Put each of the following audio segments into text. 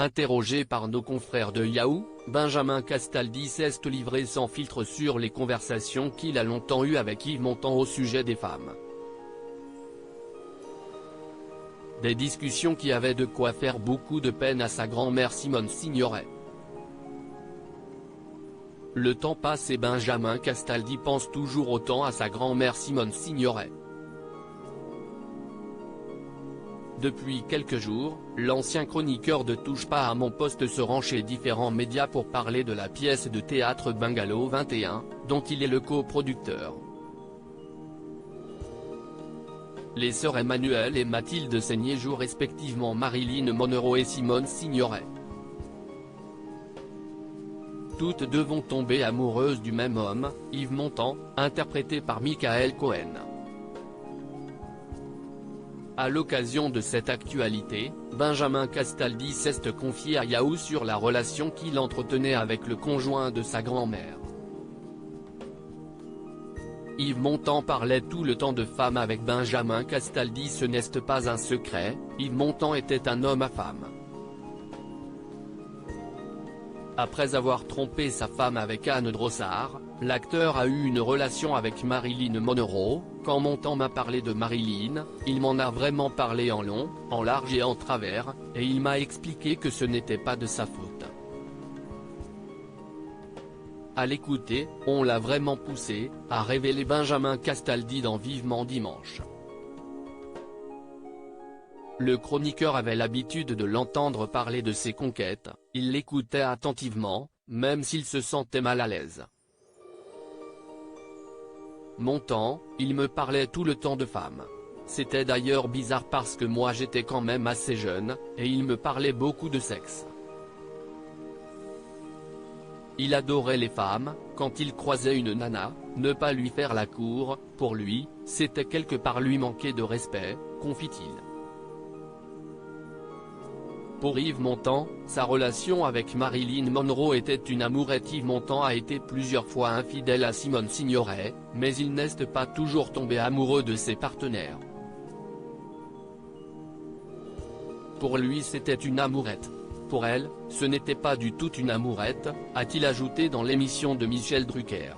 Interrogé par nos confrères de Yahoo, Benjamin Castaldi s'est livré sans filtre sur les conversations qu'il a longtemps eues avec Yves Montand au sujet des femmes. Des discussions qui avaient de quoi faire beaucoup de peine à sa grand-mère Simone Signoret. Le temps passe et Benjamin Castaldi pense toujours autant à sa grand-mère Simone Signoret. Depuis quelques jours, l'ancien chroniqueur de Touche pas à mon poste se rend chez différents médias pour parler de la pièce de théâtre Bungalow 21, dont il est le coproducteur. Les sœurs Emmanuelle et Mathilde Seigné jouent respectivement Marilyn Monroe et Simone Signoret. Toutes deux vont tomber amoureuses du même homme, Yves Montand, interprété par Michael Cohen. À l'occasion de cette actualité, Benjamin Castaldi s'est confié à Yahoo sur la relation qu'il entretenait avec le conjoint de sa grand-mère. Yves Montand parlait tout le temps de femme avec Benjamin Castaldi. Ce n'est pas un secret, Yves Montand était un homme à femme. Après avoir trompé sa femme avec Anne Drossard, l'acteur a eu une relation avec Marilyn Monroe. Quand Montand m'a parlé de Marilyn, il m'en a vraiment parlé en long, en large et en travers, et il m'a expliqué que ce n'était pas de sa faute. À l'écouter, on l'a vraiment poussé, a révélé Benjamin Castaldi dans Vivement Dimanche. Le chroniqueur avait l'habitude de l'entendre parler de ses conquêtes, il l'écoutait attentivement, même s'il se sentait mal à l'aise. Montand, il me parlait tout le temps de femmes. C'était d'ailleurs bizarre parce que moi j'étais quand même assez jeune, et il me parlait beaucoup de sexe. Il adorait les femmes, quand il croisait une nana, ne pas lui faire la cour, pour lui, c'était quelque part lui manquer de respect, confie-t-il. Pour Yves Montand, sa relation avec Marilyn Monroe était une amourette. Yves Montand a été plusieurs fois infidèle à Simone Signoret, mais il n'est pas toujours tombé amoureux de ses partenaires. Pour lui c'était une amourette. Pour elle, ce n'était pas du tout une amourette, a-t-il ajouté dans l'émission de Michel Drucker.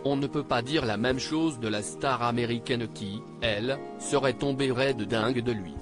On ne peut pas dire la même chose de la star américaine qui, elle, serait tombée raide dingue de lui.